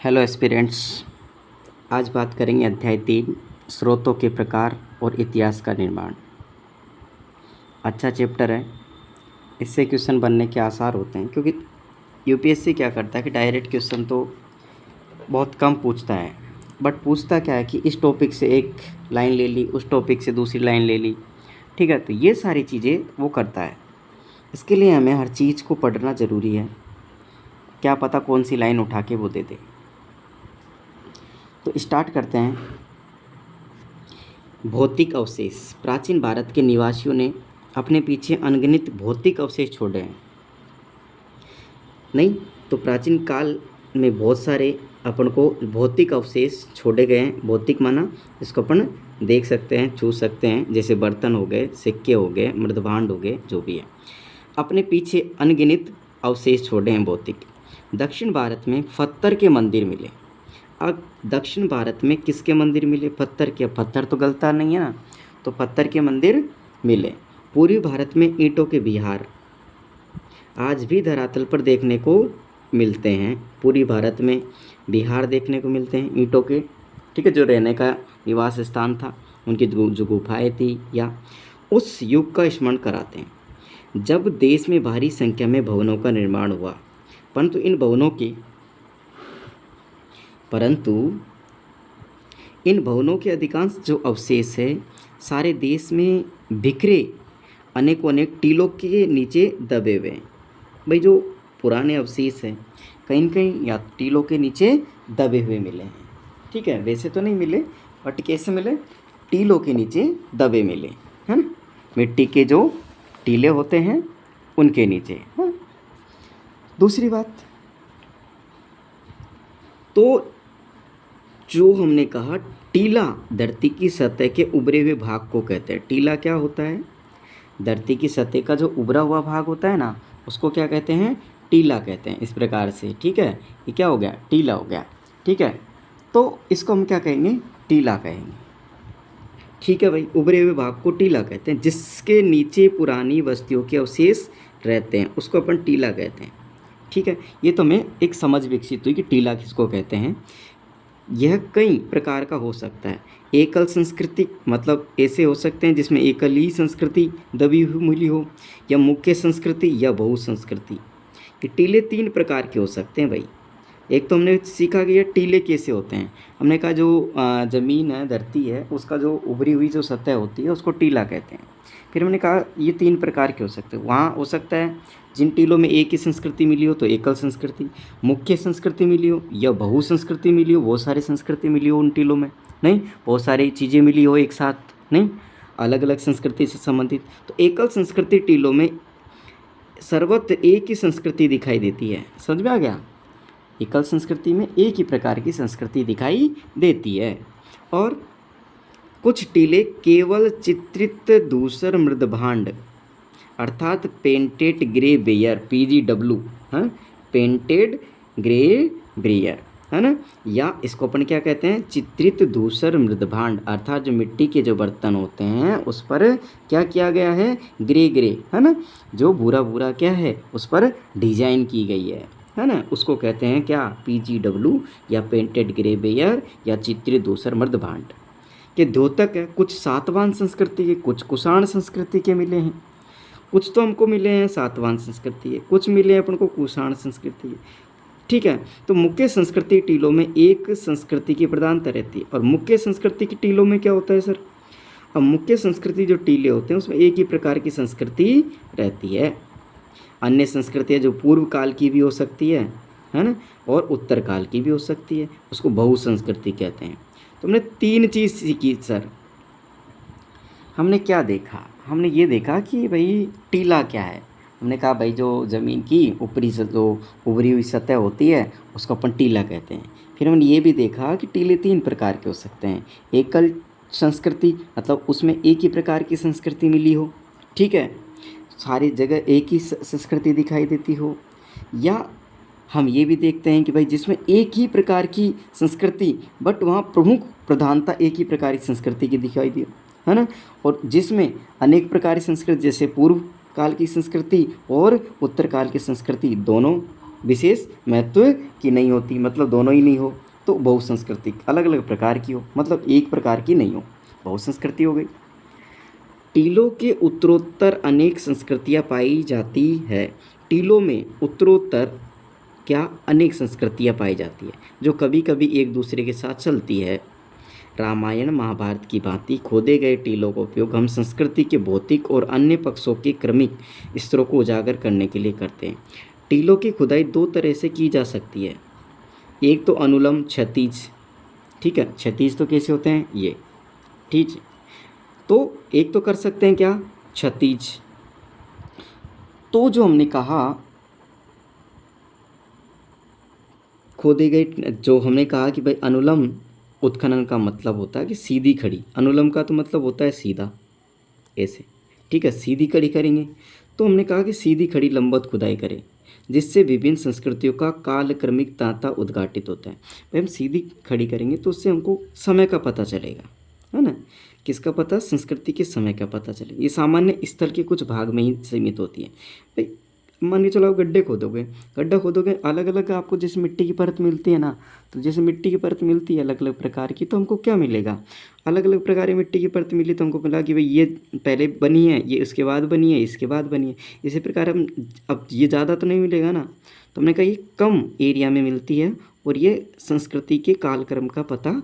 Hello aspirants. आज बात करेंगे अध्याय 3 स्रोतों के प्रकार और इतिहास का निर्माण। अच्छा चैप्टर है, इससे क्वेश्चन बनने के आसार होते हैं क्योंकि यूपीएससी क्या करता है कि डायरेक्ट क्वेश्चन तो बहुत कम पूछता है, बट पूछता क्या है कि इस टॉपिक से एक लाइन ले ली, उस टॉपिक से दूसरी लाइन ले ली, ठीक है। तो ये सारी चीज़ें वो करता है। इसके लिए हमें हर चीज़ को पढ़ना ज़रूरी है, क्या पता कौन सी लाइन उठा के वो दे दे। तो स्टार्ट करते हैं। भौतिक अवशेष। प्राचीन भारत के निवासियों ने अपने पीछे अनगिनत भौतिक अवशेष छोड़े हैं। नहीं तो प्राचीन काल में बहुत सारे अपन को भौतिक अवशेष छोड़े गए हैं। भौतिक माना इसको अपन देख सकते हैं, छू सकते हैं, जैसे बर्तन हो गए, सिक्के हो गए, मृदभांड हो गए, जो भी है। अपने पीछे अनगिनत अवशेष छोड़े हैं भौतिक। दक्षिण भारत में पत्थर के मंदिर मिले। अब दक्षिण भारत में किसके मंदिर मिले? पत्थर के। पत्थर तो गलता नहीं है ना, तो पत्थर के मंदिर मिले। पूर्वी भारत में ईंटों के विहार आज भी धरातल पर देखने को मिलते हैं। पूर्वी भारत में विहार देखने को मिलते हैं ईंटों के, ठीक है, जो रहने का निवास स्थान था, उनकी जो गुफाएँ थी या उस युग का स्मरण कराते हैं जब देश में भारी संख्या में भवनों का निर्माण हुआ। परंतु इन भवनों के अधिकांश जो अवशेष है सारे देश में बिखरे अनेक टीलों के नीचे दबे हुए हैं। भाई जो पुराने अवशेष हैं कहीं न कहीं या टीलों के नीचे दबे हुए मिले हैं, ठीक है। वैसे तो नहीं मिले, बट कैसे मिले? टीलों के नीचे दबे मिले, है ना। मिट्टी के जो टीले होते हैं उनके नीचे, हाँ। दूसरी बात, तो जो हमने कहा टीला धरती की सतह के उभरे हुए भाग को कहते हैं। टीला क्या होता है? धरती की सतह का जो उभरा हुआ भाग होता है ना, उसको क्या कहते हैं? टीला कहते हैं। इस प्रकार से, ठीक है, ये क्या हो गया? टीला हो गया, ठीक है। तो इसको हम क्या कहेंगे? टीला कहेंगे, ठीक है भाई। उभरे हुए भाग को टीला कहते हैं। जिसके नीचे पुरानी बस्तियों के अवशेष रहते हैं उसको अपन टीला कहते हैं, ठीक है। ये तो हमें एक समझ विकसित हुई कि टीला किसको कहते हैं। यह कई प्रकार का हो सकता है। एकल संस्कृति मतलब ऐसे हो सकते हैं जिसमें एकल ही संस्कृति दबी हुई मिली हो, या मुख्य संस्कृति या बहु संस्कृति। ये टीले 3 प्रकार के हो सकते हैं भाई। एक तो हमने सीखा कि ये टीले कैसे होते हैं। हमने कहा जो ज़मीन है, धरती है, उसका जो उभरी हुई जो सतह होती है उसको टीला कहते हैं। फिर हमने कहा ये 3 प्रकार के हो सकते हैं। वहाँ हो सकता है जिन टीलों में एक ही संस्कृति मिली हो तो एकल संस्कृति, मुख्य संस्कृति मिली हो या बहु संस्कृति मिली हो, बहुत सारी संस्कृति मिली हो उन टीलों में, नहीं बहुत सारी चीज़ें मिली हो एक साथ, नहीं अलग अलग संस्कृति से संबंधित। तो एकल संस्कृति टीलों में सर्वत्र एक ही संस्कृति दिखाई देती है। समझ में आ गया? एकल संस्कृति में एक ही प्रकार की संस्कृति दिखाई देती है। और कुछ टीले केवल चित्रित धूसर मृदभांड अर्थात पेंटेड ग्रे बेयर, PGW, हाँ, पेंटेड ग्रे बेयर, है ना, या इसको अपन क्या कहते हैं? चित्रित धूसर मृदभांड, अर्थात जो मिट्टी के जो बर्तन होते हैं उस पर क्या किया गया है? ग्रे, है ना, जो भूरा भूरा क्या है उस पर डिजाइन की गई है ना, उसको कहते हैं क्या? PGW या पेंटेड ग्रे बेयर या चित्रित धूसर मृदभांड। के द्योतक है कुछ सातवाहन संस्कृति के, कुछ कुषाण संस्कृति के मिले हैं। कुछ तो हमको मिले हैं सातवाहन संस्कृति के, कुछ मिले हैं अपन को कुषाण संस्कृति के, ठीक है। तो मुख्य संस्कृति टीलों में एक संस्कृति की प्रधानता रहती है। और मुख्य संस्कृति की टीलों में क्या होता है सर? अब मुख्य संस्कृति जो टीले होते हैं उसमें एक ही प्रकार की संस्कृति रहती है। अन्य संस्कृतियाँ जो पूर्व काल की भी हो सकती है ना, और उत्तर काल की भी हो सकती है, उसको बहु संस्कृति कहते हैं। तो हमने 3 चीज़ सीखी सर। हमने क्या देखा? हमने ये देखा कि भाई टीला क्या है। हमने कहा भाई जो ज़मीन की ऊपरी जो उभरी हुई सतह होती है उसको अपन टीला कहते हैं। फिर हमने ये भी देखा कि टीले 3 प्रकार के हो सकते हैं। एकल संस्कृति मतलब उसमें एक ही प्रकार की संस्कृति मिली हो, ठीक है, सारी जगह एक ही संस्कृति दिखाई देती हो। या हम ये भी देखते हैं कि भाई जिसमें एक ही प्रकार की संस्कृति बट वहाँ प्रमुख प्रधानता एक ही प्रकार की संस्कृति की दिखाई दी, है ना, और जिसमें अनेक प्रकार की संस्कृति जैसे पूर्व काल की संस्कृति और उत्तर काल की संस्कृति दोनों विशेष महत्व की नहीं होती, मतलब दोनों ही नहीं हो। तो बहुसंस्कृतिक, अलग अलग प्रकार की हो, मतलब एक प्रकार की नहीं हो, बहुसंस्कृति हो गई। टीलों के उत्तरोत्तर अनेक संस्कृतियाँ पाई जाती है। टीलों में उत्तरोत्तर क्या अनेक संस्कृतियाँ पाई जाती है, जो कभी कभी एक दूसरे के साथ चलती है। रामायण महाभारत की भांति खोदे गए टीलों का उपयोग हम संस्कृति के भौतिक और अन्य पक्षों के क्रमिक स्तरों को उजागर करने के लिए करते हैं। टीलों की खुदाई दो तरह से की जा सकती है। एक तो अनुलम क्षैतिज, ठीक है, क्षैतिज तो कैसे होते हैं ये, ठीक है। तो एक तो कर सकते हैं क्या, क्षैतिज। तो जो हमने कहा खोदे गए, जो हमने कहा कि भाई अनुलम उत्खनन का मतलब होता है कि सीधी खड़ी, अनुलम का तो मतलब होता है सीधा, ऐसे, ठीक है, सीधी खड़ी करेंगे। तो हमने कहा कि सीधी खड़ी लंबवत खुदाई करें, जिससे विभिन्न संस्कृतियों का कालक्रमिक तांता उद्घाटित होता है। भाई हम सीधी खड़ी करेंगे तो उससे हमको समय का पता चलेगा, है ना। किसका पता, संस्कृति के समय का पता चलेगा। ये सामान्य स्थल के कुछ भाग में ही सीमित होती है। भाई मान के चलो आप गड्ढे खोदोगे, गड्ढा खोदोगे, अलग अलग आपको जैसे मिट्टी की परत मिलती है ना, तो जैसे मिट्टी की परत मिलती है अलग अलग प्रकार की, तो हमको क्या मिलेगा, अलग अलग प्रकार की मिट्टी की परत मिली, तो हमको मिला कि भाई ये पहले बनी है, ये उसके बाद बनी है, इसके बाद बनी है। इसी प्रकार हम, अब ये ज़्यादा तो नहीं मिलेगा ना, तो हमने कहा ये कम एरिया में मिलती है, और ये संस्कृति के कालक्रम का पता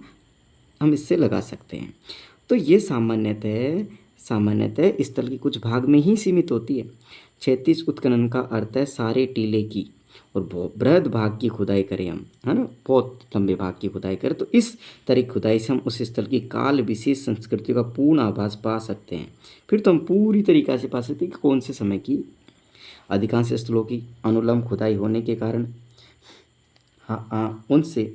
हम इससे लगा सकते हैं। तो ये सामान्यतः स्थल के कुछ भाग में ही सीमित होती है। क्षैतिज उत्खनन का अर्थ है सारे टीले की और बृहद भाग की खुदाई करें हम, है ना, बहुत लंबे भाग की खुदाई करें। तो इस तरह की खुदाई से हम उस स्थल की काल विशेष संस्कृतियों का पूर्ण आभास पा सकते हैं। फिर तो हम पूरी तरीक़ा से पा सकते हैं कि कौन से समय की। अधिकांश स्थलों की अनुलम खुदाई होने के कारण उनसे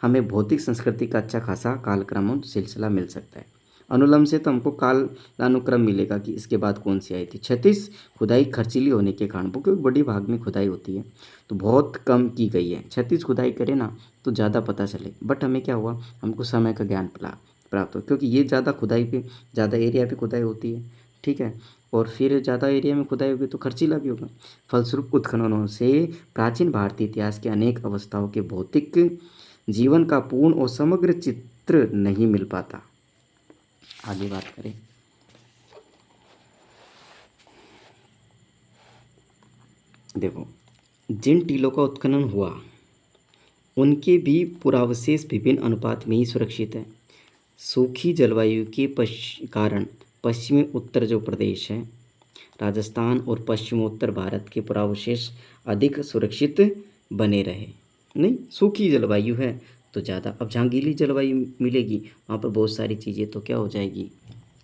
हमें भौतिक संस्कृति का अच्छा खासा कालक्रम और सिलसिला मिल सकता है। अनुलम से तो हमको कालानुक्रम मिलेगा कि इसके बाद कौन सी आई थी। क्षैतिज खुदाई खर्चीली होने के कारण, क्योंकि बड़ी भाग में खुदाई होती है तो बहुत कम की गई है। क्षैतिज खुदाई करें ना तो ज़्यादा पता चले, बट हमें क्या हुआ, हमको समय का ज्ञान प्राप्त हो, क्योंकि ये ज़्यादा खुदाई पे, ज़्यादा एरिया पे खुदाई होती है, ठीक है, और फिर ज़्यादा एरिया में खुदाई होगी तो खर्चीला भी होगा। फलस्वरूप उत्खननों से प्राचीन भारतीय इतिहास के अनेक अवस्थाओं के भौतिक जीवन का पूर्ण और समग्र चित्र नहीं मिल पाता। आगे बात करें, देखो जिन टीलों का उत्खनन हुआ उनके भी पुरावशेष विभिन्न अनुपात में ही सुरक्षित है। सूखी जलवायु के कारण पश्चिमी उत्तर जो प्रदेश है, राजस्थान और पश्चिमोत्तर भारत के पुरावशेष अधिक सुरक्षित बने रहे। नहीं, सूखी जलवायु है तो ज़्यादा, अब जहाँ गीली जलवायु मिलेगी वहाँ पर बहुत सारी चीज़ें तो क्या हो जाएगी,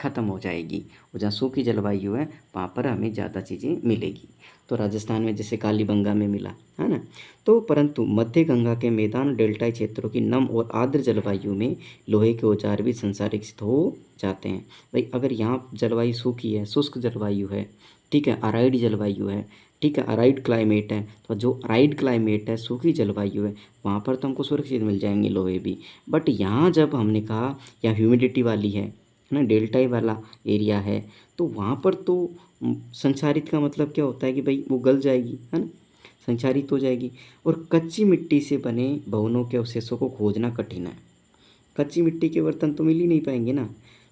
ख़त्म हो जाएगी, और जहाँ सूखी जलवायु है वहाँ पर हमें ज़्यादा चीज़ें मिलेगी। तो राजस्थान में जैसे कालीबंगा में मिला, है ना। तो परंतु मध्य गंगा के मैदान डेल्टाई क्षेत्रों की नम और आर्द्र जलवायु में लोहे के औजार भी संसारित हो जाते हैं। भाई अगर यहाँ जलवायु सूखी है, शुष्क जलवायु है, ठीक है, अराइड जलवायु है, ठीक है, अराइड क्लाइमेट है, तो जो अराइड क्लाइमेट है, सूखी जलवायु है, वहाँ पर तो हमको सुरक्षित मिल जाएंगे लोहे भी। बट यहाँ जब हमने कहा यहाँ ह्यूमिडिटी वाली है ना, डेल्टाई वाला एरिया है, तो वहाँ पर तो संचारित का मतलब क्या होता है कि भाई वो गल जाएगी, है ना, संचारित हो जाएगी। और कच्ची मिट्टी से बने भवनों के अवशेषों को खोजना कठिन है। कच्ची मिट्टी के बर्तन तो मिल ही नहीं पाएंगे ना।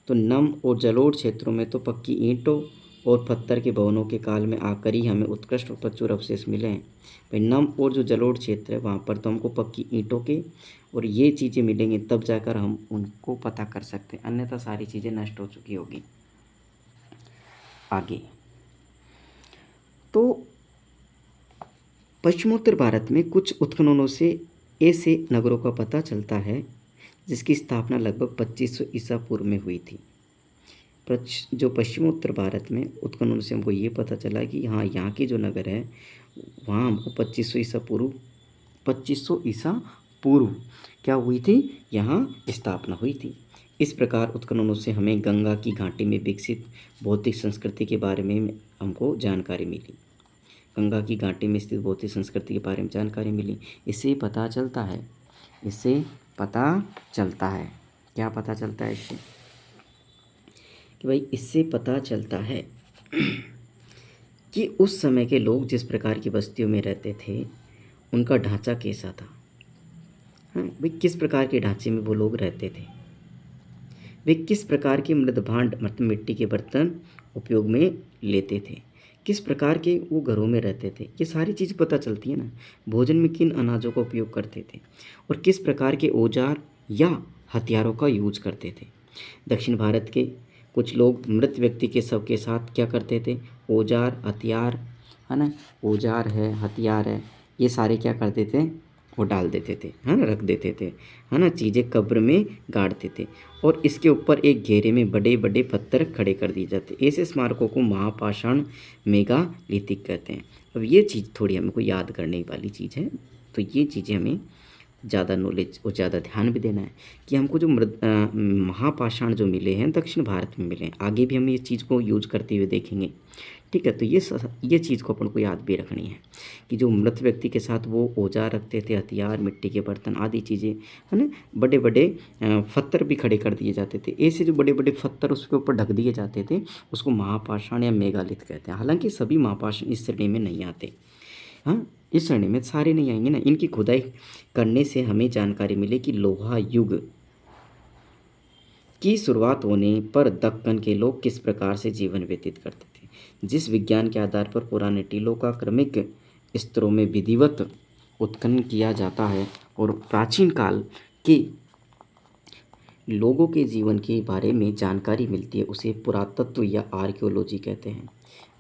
तो नम और जलोढ़ क्षेत्रों में तो पक्की ईंटों और पत्थर के भवनों के काल में आकर ही हमें उत्कृष्ट और प्रचुर अवशेष मिले हैं। भाई नम और जो जलोढ़ क्षेत्र है वहाँ पर तो हमको पक्की ईंटों के और ये चीज़ें मिलेंगी, तब जाकर हम उनको पता कर सकते हैं, अन्यथा सारी चीज़ें नष्ट हो चुकी होगी। आगे तो पश्चिमोत्तर भारत में कुछ उत्खननों से ऐसे नगरों का पता चलता है जिसकी स्थापना लगभग 2500 ईसा पूर्व में हुई थी। जो पश्चिमोत्तर भारत में उत्खननों से हमको ये पता चला कि हाँ, यहाँ के जो नगर है वहाँ हमको 2500 ईसा पूर्व क्या हुई थी, यहाँ स्थापना हुई थी। इस प्रकार उत्खननों से हमें गंगा की घाटी में विकसित भौतिक संस्कृति के बारे में हमको जानकारी मिली। गंगा की घाटी में स्थित भौतिक संस्कृति के बारे में जानकारी मिली। इससे पता चलता है, क्या पता चलता है इससे, कि भाई इससे पता चलता है कि उस समय के लोग जिस प्रकार की बस्तियों में रहते थे उनका ढांचा कैसा था। हाँ भाई, किस प्रकार के ढांचे में वो लोग रहते थे, वे किस प्रकार के मृद भांड मतलब मिट्टी के बर्तन उपयोग में लेते थे, किस प्रकार के वो घरों में रहते थे, ये सारी चीज़ पता चलती है ना। भोजन में किन अनाजों का उपयोग करते थे और किस प्रकार के औजार या हथियारों का यूज करते थे। दक्षिण भारत के कुछ लोग मृत व्यक्ति के शव के साथ क्या करते थे, औजार हथियार, है ना, औजार है हथियार है, ये सारे क्या करते थे, वो डाल देते थे, है ना, रख देते थे, है ना, चीज़ें कब्र में गाड़ते थे और इसके ऊपर एक घेरे में बड़े बड़े पत्थर खड़े कर दिए जाते। ऐसे स्मारकों को महापाषाण मेगालिथिक कहते हैं। अब ये चीज़ थोड़ी हमको याद करने वाली चीज़ है, तो ये चीज़ें हमें ज़्यादा नॉलेज और ज़्यादा ध्यान भी देना है कि हमको जो महापाषाण जो मिले हैं दक्षिण भारत में मिले हैं, आगे भी हम ये चीज़ को यूज करते हुए देखेंगे। ठीक है, तो ये चीज़ को अपन को याद भी रखनी है कि जो मृत व्यक्ति के साथ वो औजार रखते थे, हथियार, मिट्टी के बर्तन आदि चीज़ें, है ना, बड़े बड़े पत्थर भी खड़े कर दिए जाते थे। ऐसे जो बड़े बड़े पत्थर उसके ऊपर ढक दिए जाते थे उसको महापाषाण या मेगालिथ कहते हैं। हालांकि सभी महापाषाण इस श्रेणी में नहीं आते, हाँ, इस श्रेणी में सारे नहीं आएंगे ना। इनकी खुदाई करने से हमें जानकारी मिले कि लोहा युग की शुरुआत होने पर दक्कन के लोग किस प्रकार से जीवन व्यतीत करते थे। जिस विज्ञान के आधार पर पुराने टीलों का क्रमिक स्तरों में विधिवत उत्खनन किया जाता है और प्राचीन काल के लोगों के जीवन के बारे में जानकारी मिलती है, उसे पुरातत्व या आर्कियोलॉजी कहते हैं।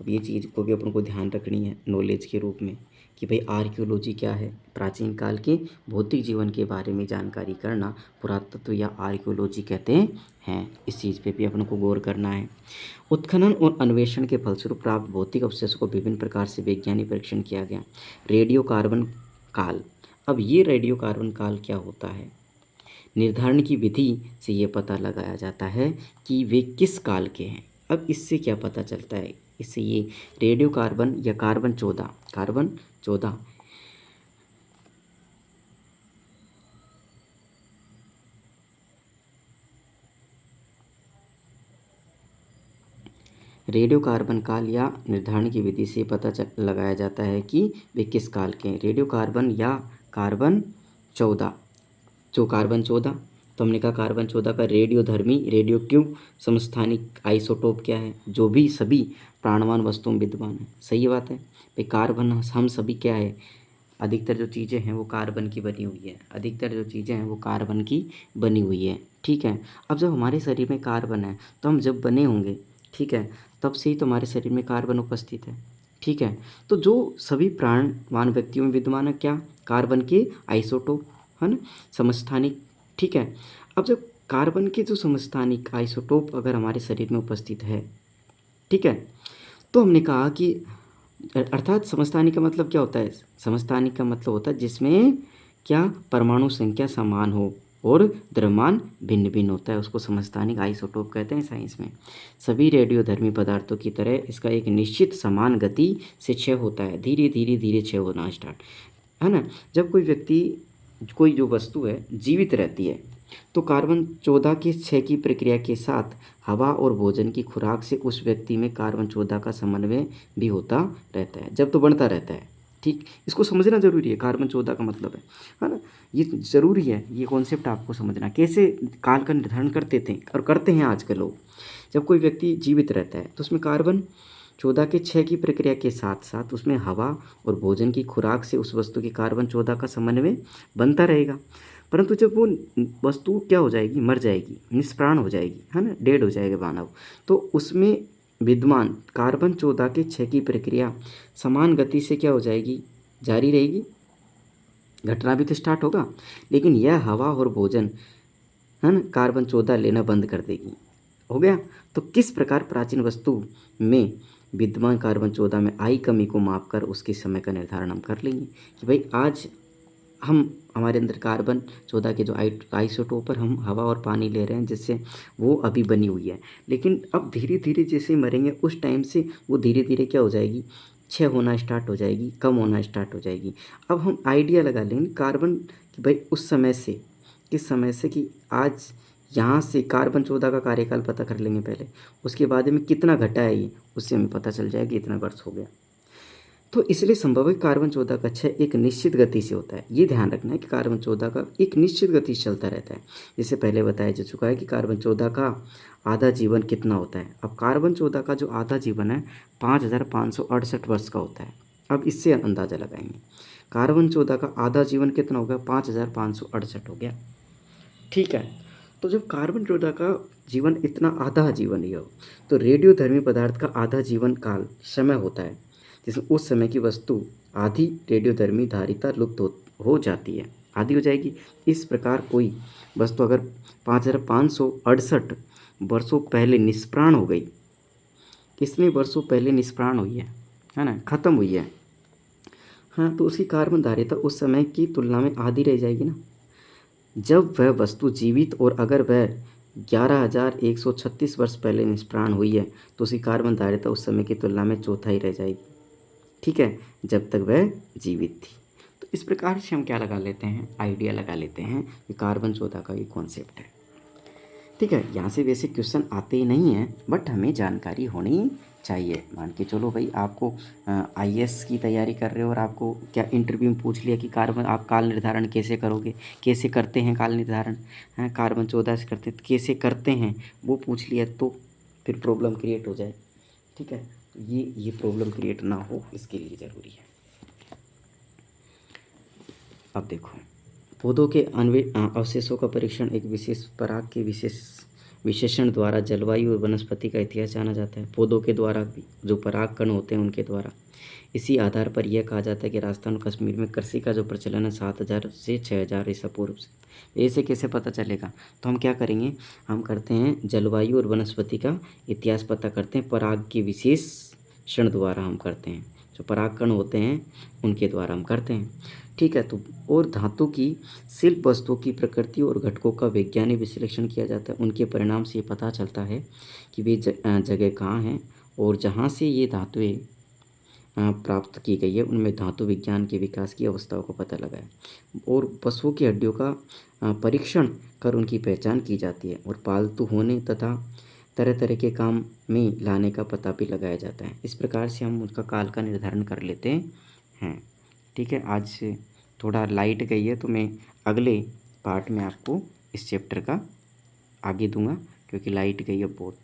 अब ये चीज़ को भी अपन को ध्यान रखनी है नॉलेज के रूप में कि भाई आर्कियोलॉजी क्या है, प्राचीन काल के भौतिक जीवन के बारे में जानकारी करना पुरातत्व या आर्कियोलॉजी कहते हैं। इस चीज़ पे भी अपन को गौर करना है। उत्खनन और अन्वेषण के फलस्वरूप प्राप्त भौतिक अवशेषों को विभिन्न प्रकार से वैज्ञानिक परीक्षण किया गया। रेडियो कार्बन काल, अब ये रेडियो कार्बन काल क्या होता है, निर्धारण की विधि से ये पता लगाया जाता है कि वे किस काल के हैं। अब इससे क्या पता चलता है, इससे ये रेडियो कार्बन या कार्बन 14 रेडियो कार्बन काल या निर्धारण की विधि से पता लगाया जाता है कि वे किस काल के हैं। रेडियो कार्बन या कार्बन 14, जो कार्बन 14, तो हमने कहा कार्बन 14 का रेडियोधर्मी रेडियो एक्टिव समस्थानिक आइसोटोप क्या है, जो भी सभी प्राणवान वस्तुओं में विद्यमान है। सही बात है भाई, कार्बन हम सभी क्या है, अधिकतर जो चीज़ें हैं वो कार्बन की बनी हुई है, अधिकतर जो चीज़ें हैं वो कार्बन की बनी हुई है। ठीक है, अब जब हमारे शरीर में कार्बन है तो हम जब बने होंगे, ठीक है, तब से ही तो हमारे शरीर में कार्बन उपस्थित है। ठीक है, तो जो सभी प्राणवान व्यक्तियों में विद्यमान है क्या, कार्बन के आइसोटोप, है ना, समस्थानिक। ठीक है, अब जब कार्बन के जो समस्थानिक आइसोटोप अगर हमारे शरीर में उपस्थित है, ठीक है, तो हमने कहा कि अर्थात समस्थानिक का मतलब क्या होता है, समस्थानिक का मतलब होता है जिसमें क्या परमाणु संख्या समान हो और द्रव्यमान भिन्न भिन्न होता है, उसको समस्थानिक आइसोटोप कहते हैं साइंस में। सभी रेडियोधर्मी पदार्थों की तरह इसका एक निश्चित समान गति से क्षय होता है, धीरे धीरे धीरे क्षय होना स्टार्ट, है ना। जब कोई व्यक्ति, कोई जो वस्तु है जीवित रहती है तो कार्बन 14 के क्षय की प्रक्रिया के साथ हवा और भोजन की खुराक से उस व्यक्ति में कार्बन 14 का समन्वय भी होता रहता है, जब तो बढ़ता रहता है। ठीक, इसको समझना जरूरी है, कार्बन 14 का मतलब है ना, ये ज़रूरी है, ये कॉन्सेप्ट आपको समझना कैसे काल का निर्धारण करते थे और करते हैं आज के लोग। जब कोई व्यक्ति जीवित रहता है तो उसमें कार्बन 14 के क्षय की प्रक्रिया के साथ साथ उसमें हवा और भोजन की खुराक से उस वस्तु की कार्बन 14 का समन्वय बनता रहेगा। परंतु जब वो वस्तु क्या हो जाएगी, मर जाएगी, निष्प्राण हो जाएगी, है ना, डेड हो जाएगा मानव, तो उसमें विद्यमान कार्बन 14 के क्षय की प्रक्रिया समान गति से क्या हो जाएगी, जारी रहेगी, घटना भी तो स्टार्ट होगा, लेकिन यह हवा और भोजन, है ना, कार्बन 14 लेना बंद कर देगी। हो गया, तो किस प्रकार प्राचीन वस्तु में विद्यमान कार्बन 14 में आई कमी को मापकर उसके समय का निर्धारण हम कर लेंगे कि भाई आज हम हमारे अंदर कार्बन 14 के जो आइसोटोप पर हम हवा और पानी ले रहे हैं जिससे वो अभी बनी हुई है, लेकिन अब धीरे धीरे जैसे मरेंगे उस टाइम से वो धीरे धीरे क्या हो जाएगी, क्षय होना स्टार्ट हो जाएगी, कम होना स्टार्ट हो जाएगी। अब हम आइडिया लगा लेंगे कार्बन कि भाई उस समय से, किस समय से, कि आज यहाँ से कार्बन 14 का कार्यकाल पता कर लेंगे पहले, उसके बाद में कितना घटा है ये, उससे हमें पता चल जाएगा इतना वर्ष हो गया। तो इसलिए संभवित कार्बन 14 का क्षय एक निश्चित गति से होता है। ये ध्यान रखना है कि कार्बन 14 का एक निश्चित गति से चलता रहता है। जिससे पहले बताया जा चुका है कि कार्बन 14 का आधा जीवन कितना होता है। अब कार्बन 14 का जो आधा जीवन है 5568 वर्ष का होता है। अब इससे अंदाज़ा लगाएंगे, कार्बन 14 का आधा जीवन कितना हो गया, 5568 हो गया। ठीक है, तो जब कार्बन 14 का जीवन इतना आधा जीवन ही हो, तो रेडियोधर्मी पदार्थ का आधा जीवन काल समय होता है, जिसमें उस समय की वस्तु आधी रेडियोधर्मी धारिता लुप्त हो जाती है, आधी हो जाएगी। इस प्रकार कोई वस्तु अगर 5568 वर्षों पहले निष्प्राण हो गई, कितने वर्षों पहले निष्प्राण हुई है ना, खत्म हुई है, हाँ, तो उसकी कार्बन धारिता उस समय की तुलना में आधी रह जाएगी ना। जब वह वस्तु जीवित और अगर वह 11,136 वर्ष पहले निष्प्राण हुई है, तो उसकी कार्बन धारिता उस समय की तुलना में चौथाई रह जाएगी। ठीक है, जब तक वह जीवित थी। तो इस प्रकार से हम क्या लगा लेते हैं, आइडिया लगा लेते हैं कि कार्बन 14 का ये कॉन्सेप्ट है। ठीक है, यहाँ से वैसे क्वेश्चन आते ही नहीं हैं, बट हमें जानकारी होनी चाहिए। मान के चलो भाई, आपको आईएएस की तैयारी कर रहे हो और आपको क्या इंटरव्यू में पूछ लिया कि कार्बन आप काल निर्धारण कैसे करोगे, कैसे करते हैं काल निर्धारण, हैं कार्बन 14 से करते हैं, तो कैसे करते हैं वो पूछ लिया, तो फिर प्रॉब्लम क्रिएट हो जाए। ठीक है, तो ये प्रॉब्लम क्रिएट ना हो, इसके लिए ज़रूरी है। अब देखो, पौधों के अवशेषों का परीक्षण एक विशेष पराग के विशेषण द्वारा जलवायु और वनस्पति का इतिहास जाना जाता है। पौधों के द्वारा भी जो पराग कण होते हैं उनके द्वारा। इसी आधार पर यह कहा जाता है कि राजस्थान और कश्मीर में कृषि का जो प्रचलन है 7000 से 6000 ईसा पूर्व से। ऐसे कैसे पता चलेगा, तो हम क्या करेंगे, हम करते हैं जलवायु और वनस्पति का इतिहास पता करते हैं, पराग के विशेषण द्वारा हम करते हैं, जो पराग कण होते हैं उनके द्वारा हम करते हैं। ठीक है, तो और धातु की शिल्प वस्तुओं की प्रकृति और घटकों का वैज्ञानिक विश्लेषण किया जाता है। उनके परिणाम से ये पता चलता है कि वे जगह कहाँ हैं और जहाँ से ये धातुएं प्राप्त की गई है उनमें धातु विज्ञान के विकास की अवस्थाओं को पता लगा है। और पशुओं की हड्डियों का परीक्षण कर उनकी पहचान की जाती है और पालतू होने तथा तरह तरह के काम में लाने का पता भी लगाया जाता है। इस प्रकार से हम उनका काल का निर्धारण कर लेते हैं। ठीक है, आज थोड़ा लाइट गई है, तो मैं अगले पार्ट में आपको इस चैप्टर का आगे दूंगा, क्योंकि लाइट गई है बहुत।